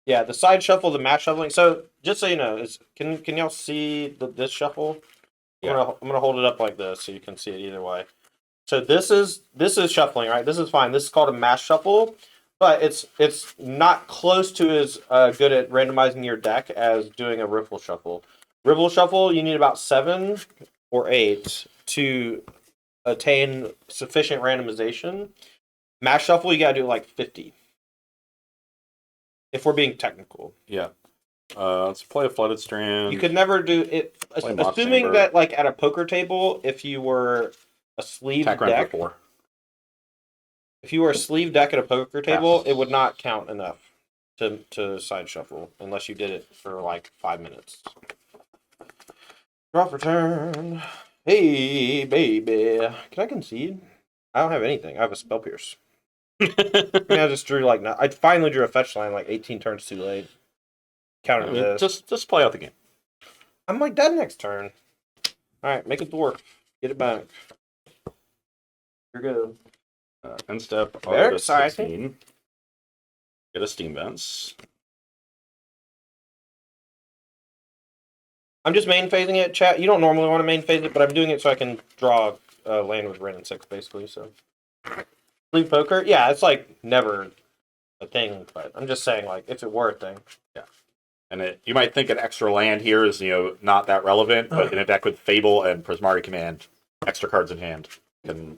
Yeah, the side shuffle, the match shuffling. So just so you know, can y'all see this shuffle? Yeah. I'm gonna hold it up like this so you can see it either way. So this is shuffling, right? This is fine. This is called a mass shuffle, but it's not close to as good at randomizing your deck as doing a riffle shuffle. Riffle shuffle, you need about 7 or 8 to attain sufficient randomization. Mass shuffle, you gotta do like 50. If we're being technical. Yeah. Let's play a Flooded Strand. You could never do it, assuming Chamber. that like at a poker table, if you were a sleeve Attack round deck, for 4. if you were a sleeve deck at a poker table, Pass. it would not count enough to side shuffle unless you did it for like 5 minutes. Draw for turn. Hey, baby. Can I concede? I don't have anything. I have a Spell Pierce. I mean, I just drew like... I finally drew a fetch line like 18 turns too late. Counter this. Just play out the game. I'm like dead next turn. Alright, make a dwarf. Get it back. You're good. End step. I'll Very go to exciting. 16. Get a Steam Vents. I'm just main phasing it, chat. You don't normally want to main phase it, but I'm doing it so I can draw land with Ren and 6, basically. So, sleeve poker, yeah, it's like never a thing, but I'm just saying, like, if it were a thing. Yeah. And you might think an extra land here is, not that relevant, but in a deck with Fable and Prismari Command, extra cards in hand can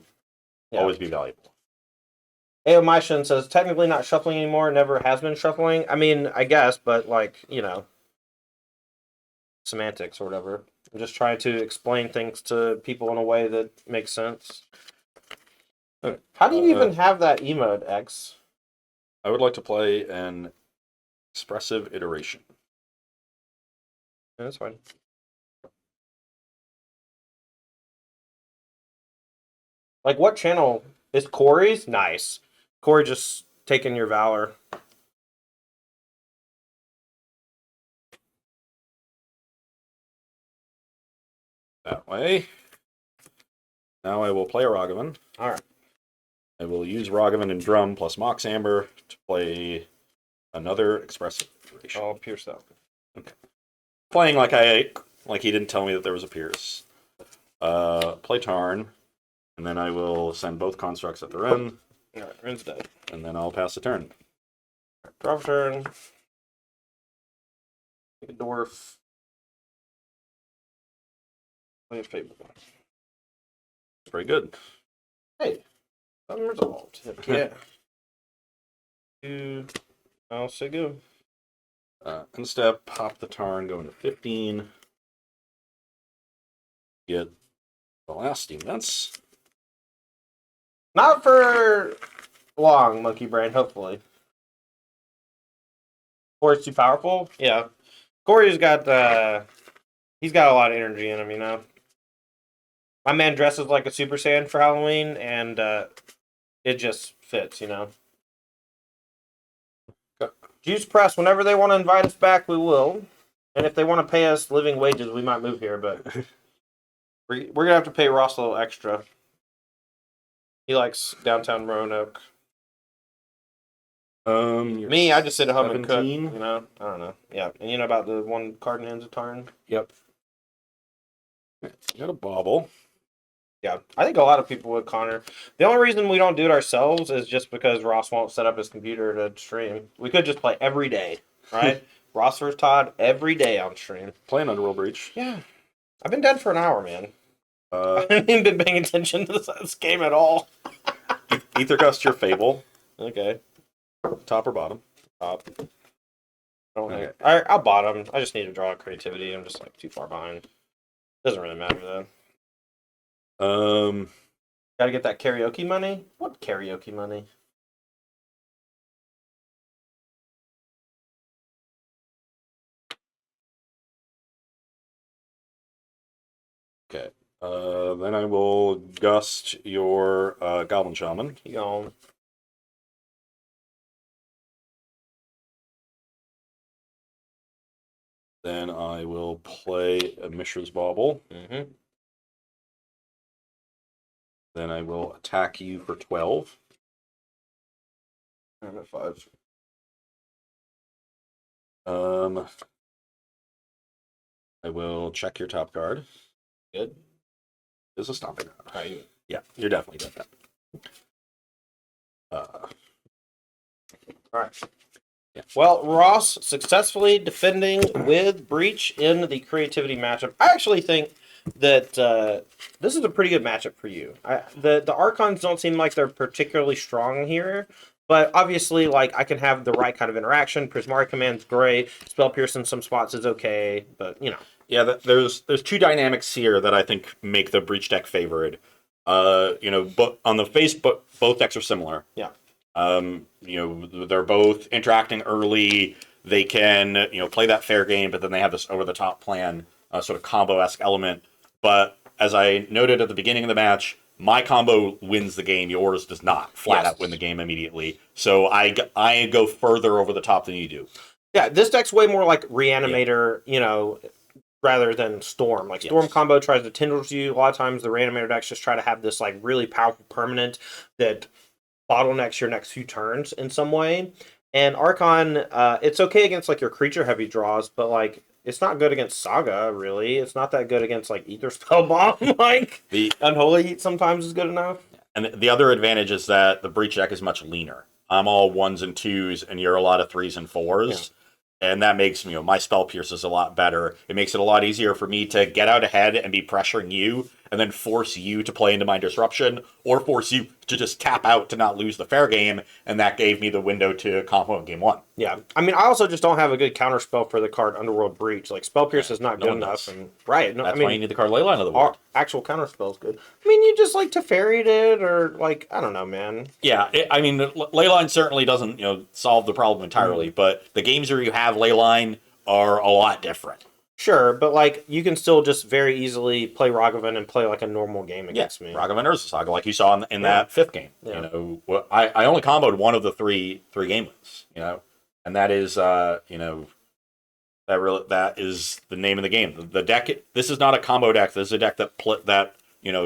always be valuable. Aomishun says, technically not shuffling anymore, never has been shuffling. I mean, I guess, but, like, semantics or whatever. I'm just trying to explain things to people in a way that makes sense. How do you even have that emote, X? I would like to play an expressive iteration. Yeah, that's fine. Like, what channel is Corey's? Nice. Corey just taking your valor. That way. Now I will play a Ragavan. All right. I will use Ragavan and Drum plus Mox Amber to play another Expressive Inspiration. I'll pierce that. Okay. Playing like he didn't tell me that there was a Pierce. Play Tarn, and then I will send both constructs at the Ren. All right, Ren's dead. And then I'll pass the turn. Draw for turn. Take a dwarf. Play a Fable. It's pretty good. Hey, unresolved. Heck yeah. I'll say go. Instep, pop the Tarn, go into 15. Get the last Steam Vents. Not for long, Monkey Brain, hopefully. Corey's too powerful? Yeah. Corey's got, he's got a lot of energy in him, you know? My man dresses like a Super Saiyan for Halloween, and it just fits, you know? Juice Press, whenever they want to invite us back, we will. And if they want to pay us living wages, we might move here, but we're going to have to pay Ross a little extra. He likes downtown Roanoke. Me, I just sit at home and cook, you know? I don't know. Yeah, and you know about the one card in hands of Tarn? Yep. You got a Bauble. Yeah, I think a lot of people would, Connor. The only reason we don't do it ourselves is just because Ross won't set up his computer to stream. We could just play every day, right? Ross versus Todd every day on stream. Playing Underworld Breach. Yeah. I've been dead for an hour, man. I haven't even been paying attention to this game at all. Ether Gust your Fable. Okay. Top or bottom? Top. I'll bottom. I just need to draw creativity. I'm just like too far behind. Doesn't really matter though. Gotta get that karaoke money? What karaoke money? Okay. Then I will gust your Goblin Shaman. Keep going. Then I will play a Mishra's Bauble. Mm-hmm. Then I will attack you for 12. I'm at 5. I will check your top card. Good. There's a stomping ground. Right. Yeah, you're definitely dead then. Alright. Yeah. Well, Ross successfully defending with Breach in the creativity matchup. I actually think that this is a pretty good matchup for you. The Archons don't seem like they're particularly strong here, but obviously, like, I can have the right kind of interaction. Prismari Command's great. Spell Pierce in some spots is okay, but, you know. Yeah, there's two dynamics here that I think make the Breach deck favored. But on the face, both decks are similar. Yeah. They're both interacting early. They can, play that fair game, but then they have this over-the-top plan, sort of combo-esque element. But as I noted at the beginning of the match, my combo wins the game. Yours does not flat out win the game immediately. So I go further over the top than you do. Yeah, this deck's way more like Reanimator, rather than Storm. Like, Storm combo tries to Tendrils you. A lot of times the Reanimator decks just try to have this, like, really powerful permanent that bottlenecks your next few turns in some way. And Archon, it's okay against, like, your creature-heavy draws, but, like, it's not good against Saga, really. It's not that good against, like, Ether Spellbomb. Like, the Unholy Heat sometimes is good enough. And the other advantage is that the Breach deck is much leaner. I'm all 1s and 2s, and you're a lot of 3s and 4s. Yeah. And that makes, my Spell Pierces a lot better. It makes it a lot easier for me to get out ahead and be pressuring you, and then force you to play into my disruption, or force you to just tap out to not lose the fair game, and that gave me the window to combo in game 1. Yeah, I mean, I also just don't have a good counterspell for the card Underworld Breach. Like, Spell Pierce is not good enough, and right. That's why you need the card Leyline of the Void. Actual counterspell is good. I mean, you just like Teferi'd it, or like, I don't know, man. Yeah, Leyline certainly doesn't solve the problem entirely, but the games where you have Leyline are a lot different. Sure, but like you can still just very easily play Ragavan and play like a normal game against me. Ragavan Urza Saga, like you saw in that 5th game. Yeah. I only comboed one of the three game wins. And that is that is the name of the game. The deck. This is not a combo deck. This is a deck that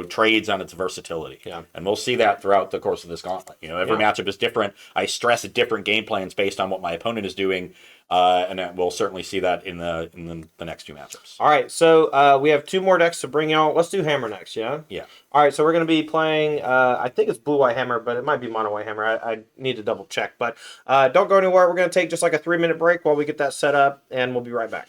trades on its versatility. Yeah. And we'll see that throughout the course of this gauntlet. Every matchup is different. I stress different game plans based on what my opponent is doing, and we'll certainly see that in the next two matchups. All right, so we have two more decks to bring out. Let's do Hammer next, yeah? Yeah. All right, so we're going to be playing, I think it's Blue-White Hammer, but it might be Mono-White Hammer. I need to double check. But don't go anywhere. We're going to take just like a 3-minute break while we get that set up, and we'll be right back.